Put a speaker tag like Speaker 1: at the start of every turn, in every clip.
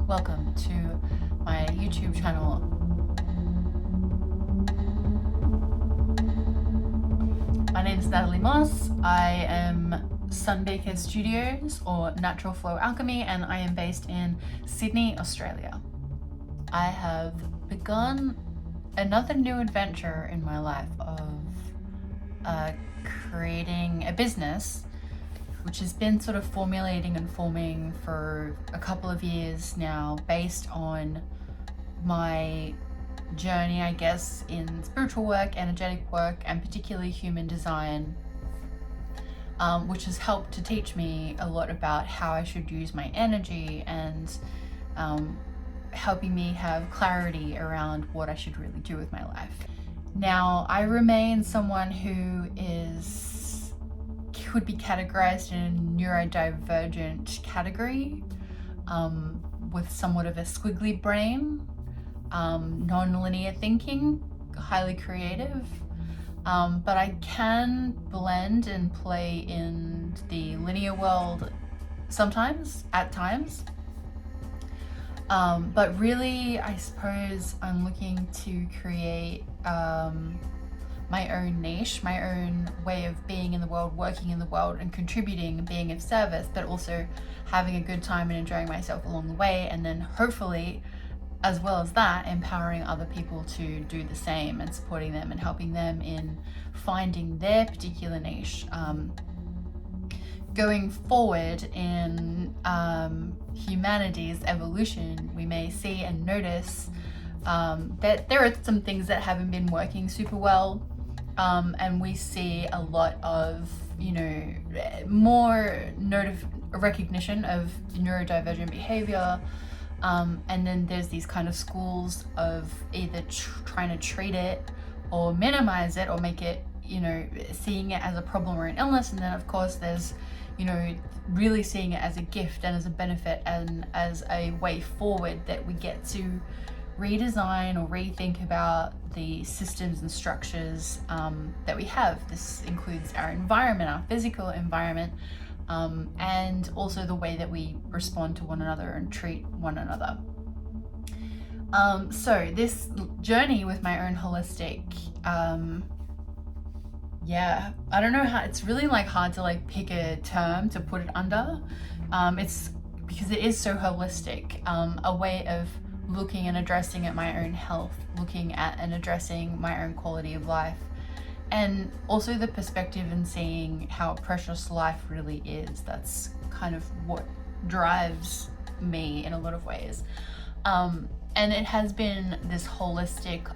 Speaker 1: Welcome to my YouTube channel. My name is Natalie Moss. I am Sunbaker Studios or Natural Flow Alchemy, and I am based in Sydney, Australia. I have begun another new adventure in my life of creating a business which has been sort of formulating and forming for a couple of years now, based on my journey, I guess, in spiritual work, energetic work, and particularly human design, which has helped to teach me a lot about how I should use my energy and helping me have clarity around what I should really do with my life. Now, I remain someone who could be categorized in a neurodivergent category, with somewhat of a squiggly brain, non-linear thinking, highly creative, but I can blend and play in the linear world sometimes, at times. But really, I suppose I'm looking to create my own niche, my own way of being in the world, working in the world, and contributing and being of service, but also having a good time and enjoying myself along the way. And then hopefully, as well as that, empowering other people to do the same and supporting them and helping them in finding their particular niche. Going forward in humanity's evolution, we may see and notice that there are some things that haven't been working super well, and we see a lot of, more recognition of neurodivergent behavior, and then there's these kind of schools of either trying to treat it or minimize it or make it, seeing it as a problem or an illness, and then of course there's really seeing it as a gift and as a benefit and as a way forward that we get to redesign or rethink about the systems and structures that we have. This includes our environment, our physical environment, and also the way that we respond to one another and treat one another. So this journey with my own holistic, I don't know how, it's really hard to pick a term to put it under. It's because it is so holistic, a way of looking and addressing at my own health, looking at and addressing my own quality of life, and also the perspective and seeing how precious life really is. That's kind of what drives me in a lot of ways. And it has been this holistic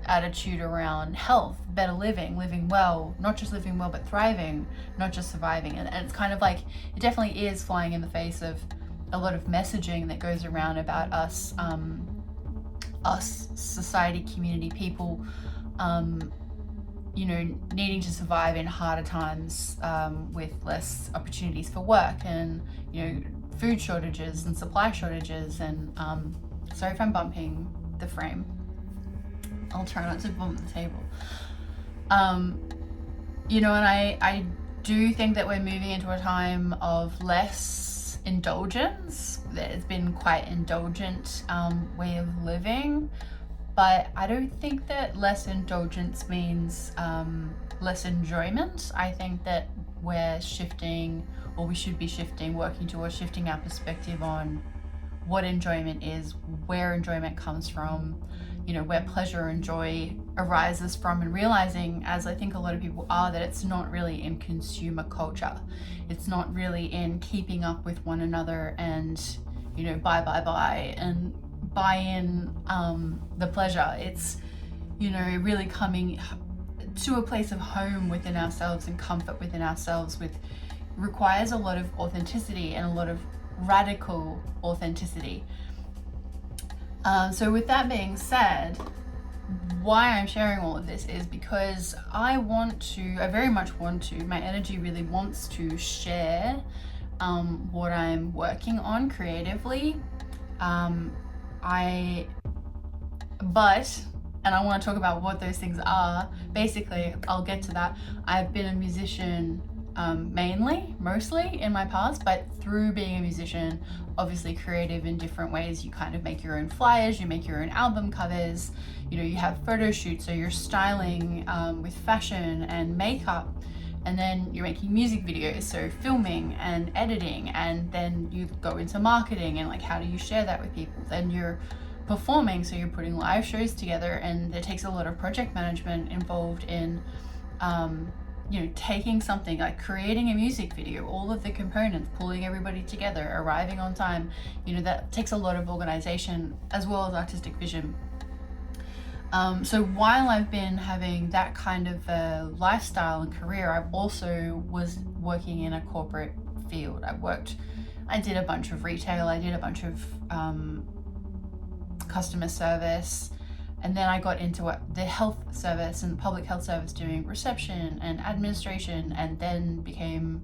Speaker 1: attitude around health, better living well, not just living well but thriving, not just surviving. And it's kind of it definitely is flying in the face of a lot of messaging that goes around about us society, community, people, needing to survive in harder times, with less opportunities for work, and food shortages and supply shortages. And sorry if I'm bumping the frame, I'll try not to bump the table. And I do think that we're moving into a time of less indulgence. There's been quite indulgent way of living, but I don't think that less indulgence means less enjoyment. I think that we're shifting, or we should be shifting, working towards shifting our perspective on what enjoyment is, where enjoyment comes from, where pleasure and joy arises from, and realizing, as I think a lot of people are, that it's not really in consumer culture. It's not really in keeping up with one another and, buy and buy in the pleasure. It's, really coming to a place of home within ourselves and comfort within ourselves, requires a lot of authenticity and a lot of radical authenticity. So with that being said, why I'm sharing all of this is because I very much want to, my energy really wants to share what I'm working on creatively. And I want to talk about what those things are. Basically, I'll get to that. I've been a musician mostly in my past, but through being a musician, obviously creative in different ways. You kind of make your own flyers, you make your own album covers, you know, you have photo shoots, so you're styling with fashion and makeup, and then you're making music videos, so filming and editing, and then you go into marketing and like how do you share that with people. Then you're performing, so you're putting live shows together, and there takes a lot of project management involved in you know, taking something like creating a music video, all of the components, pulling everybody together, arriving on time, you know, that takes a lot of organization as well as artistic vision. So while I've been having that kind of a lifestyle and career, I've also was working in a corporate field. I did a bunch of retail, I did a bunch of customer service, and then I got into the health service and public health service, doing reception and administration, and then became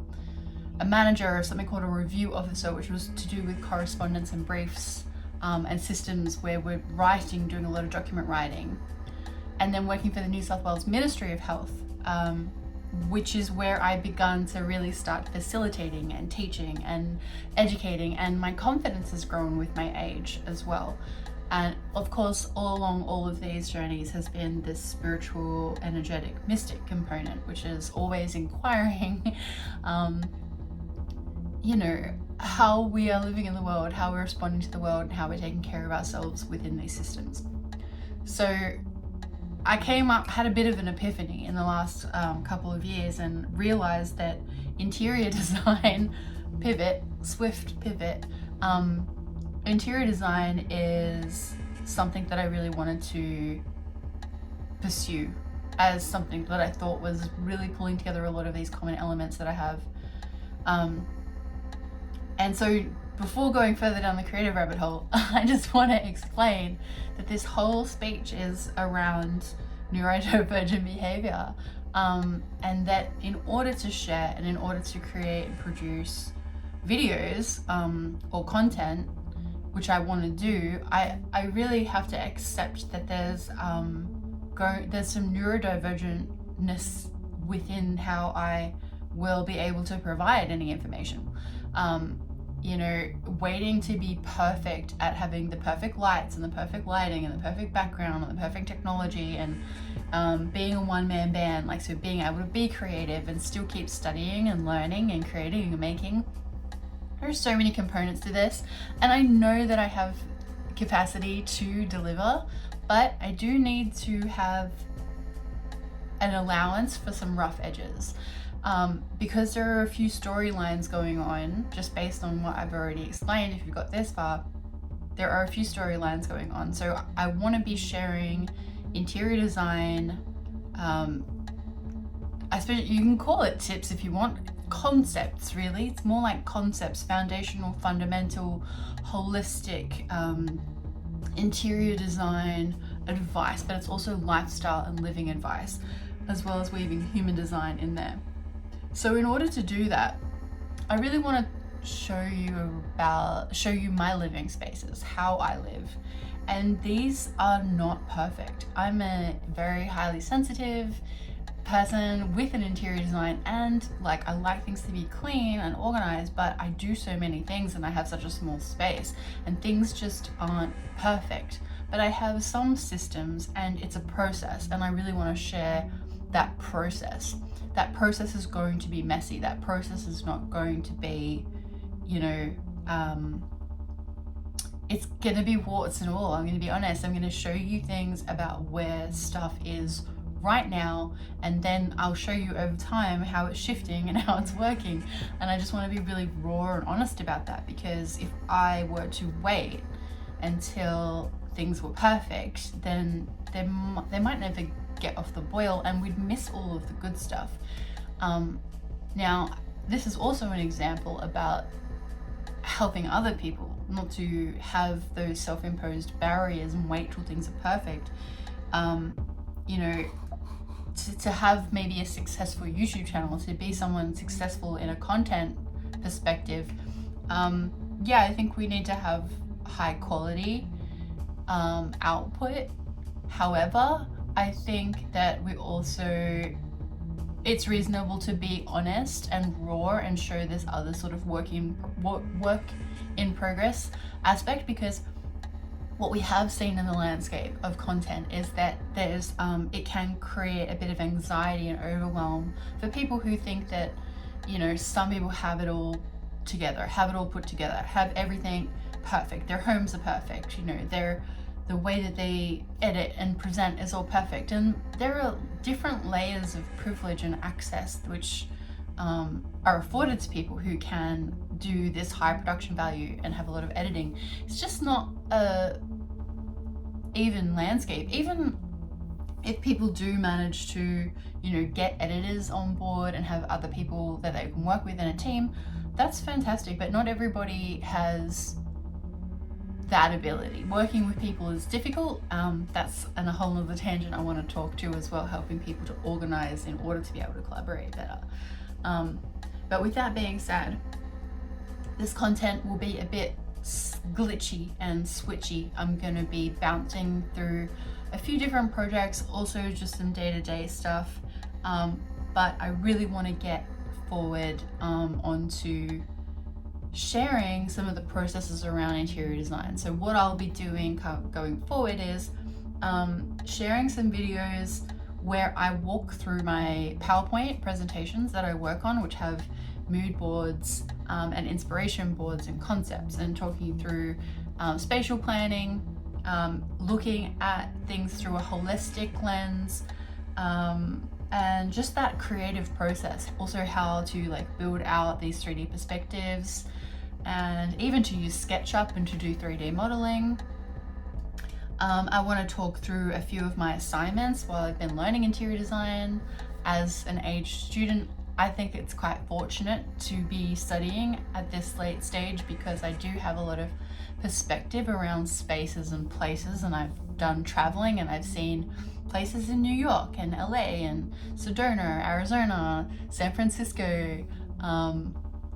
Speaker 1: a manager of something called a review officer, which was to do with correspondence and briefs and systems where we're writing, doing a lot of document writing. And then working for the New South Wales Ministry of Health, which is where I began to really start facilitating and teaching and educating, and my confidence has grown with my age as well. And of course, all along all of these journeys has been this spiritual, energetic, mystic component, which is always inquiring, you know, how we are living in the world, how we're responding to the world, and how we're taking care of ourselves within these systems. So I had a bit of an epiphany in the last couple of years, and realized that interior design swift pivot, interior design is something that I really wanted to pursue as something that I thought was really pulling together a lot of these common elements that I have. And so before going further down the creative rabbit hole, I just want to explain that this whole speech is around neurodivergent behavior, and that in order to share and in order to create and produce videos or content, which I want to do, I really have to accept that there's some neurodivergentness within how I will be able to provide any information. You know, waiting to be perfect at having the perfect lights and the perfect lighting and the perfect background and the perfect technology, and being a one-man band, like, so being able to be creative and still keep studying and learning and creating and making. There's so many components to this, and I know that I have capacity to deliver, but I do need to have an allowance for some rough edges, because there are a few storylines going on, just based on what I've already explained. If you've got this far, there are a few storylines going on. So I want to be sharing interior design, I suppose you can call it tips if you want, concepts really. It's more like concepts, foundational, fundamental, holistic interior design advice, but it's also lifestyle and living advice, as well as weaving human design in there. So in order to do that, I really want to show you my living spaces, how I live. And these are not perfect. I'm a very highly sensitive person with an interior design, and like, I like things to be clean and organized, but I do so many things and I have such a small space and things just aren't perfect. But I have some systems and it's a process, and I really want to share that process. That process is going to be messy. That process is not going to be, you know, it's gonna be warts and all. I'm gonna be honest. I'm gonna show you things about where stuff is right now, and then I'll show you over time how it's shifting and how it's working. And I just want to be really raw and honest about that, because if I were to wait until things were perfect, then they might never get off the boil and we'd miss all of the good stuff. Now, this is also an example about helping other people not to have those self-imposed barriers and wait till things are perfect. You know, to have maybe a successful YouTube channel, to be someone successful in a content perspective, yeah, I think we need to have high quality output. However, I think that we also it's reasonable to be honest and raw and show this other sort of work in progress aspect, because what we have seen in the landscape of content is that there's it can create a bit of anxiety and overwhelm for people who think that, you know, some people have it all together, have it all put together, have everything perfect, their homes are perfect, you know, the way that they edit and present is all perfect. And there are different layers of privilege and access which are afforded to people who can do this high production value and have a lot of editing. It's just not a even landscape. Even if people do manage to, you know, get editors on board and have other people that they can work with in a team, that's fantastic, but not everybody has that ability. Working with people is difficult. That's a whole other tangent I want to talk to as well, helping people to organize in order to be able to collaborate better. But with that being said, this content will be a bit glitchy and switchy. I'm going to be bouncing through a few different projects, also just some day-to-day stuff, but I really want to get forward onto sharing some of the processes around interior design. So what I'll be doing going forward is sharing some videos where I walk through my PowerPoint presentations that I work on, which have mood boards and inspiration boards and concepts, and talking through spatial planning, looking at things through a holistic lens, and just that creative process. Also how to like build out these 3D perspectives, and even to use SketchUp and to do 3D modeling. I want to talk through a few of my assignments while I've been learning interior design. As an aged student, I think it's quite fortunate to be studying at this late stage, because I do have a lot of perspective around spaces and places, and I've done traveling and I've seen places in New York and LA and Sedona, Arizona, San Francisco,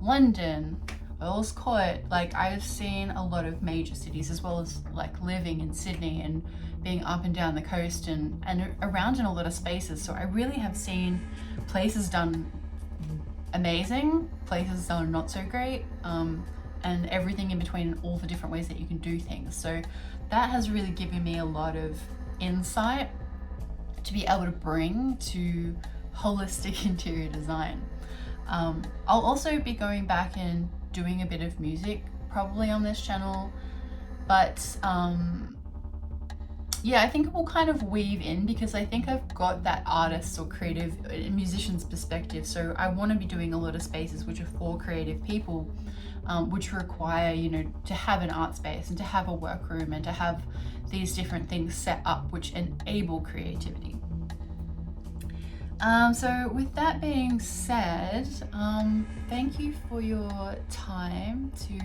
Speaker 1: London, Earl's Court. Like, I've seen a lot of major cities, as well as like living in Sydney and being up and down the coast and around in a lot of spaces. So I really have seen places done amazing, places done not so great, and everything in between, and all the different ways that you can do things. So that has really given me a lot of insight to be able to bring to holistic interior design. I'll also be going back and doing a bit of music probably on this channel, but yeah, I think it will kind of weave in, because I think I've got that artist or creative musician's perspective. So I want to be doing a lot of spaces which are for creative people, which require, you know, to have an art space and to have a workroom and to have these different things set up which enable creativity. So with that being said, thank you for your time to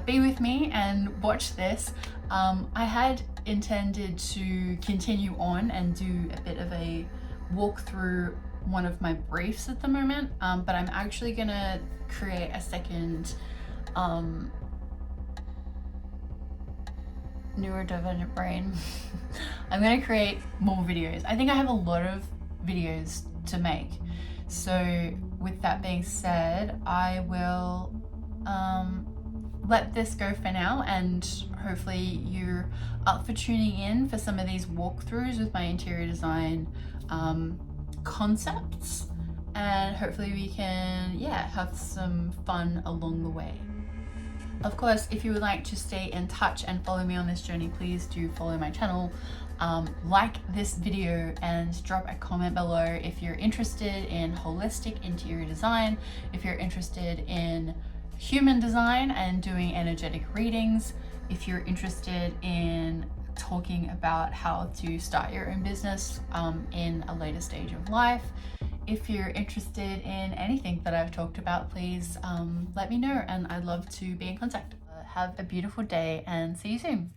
Speaker 1: be with me and watch this. I had intended to continue on and do a bit of a walk through one of my briefs at the moment, but I'm actually gonna create a second neurodivergent brain. I'm gonna create more videos. I think I have a lot of videos to make. So with that being said, I will let this go for now, and hopefully you're up for tuning in for some of these walkthroughs with my interior design concepts, and hopefully we can, yeah, have some fun along the way. Of course, if you would like to stay in touch and follow me on this journey, please do follow my channel, like this video, and drop a comment below if you're interested in holistic interior design, if you're interested in human design and doing energetic readings, if you're interested in talking about how to start your own business in a later stage of life. If you're interested in anything that I've talked about, please let me know, and I'd love to be in contact. Have a beautiful day and see you soon.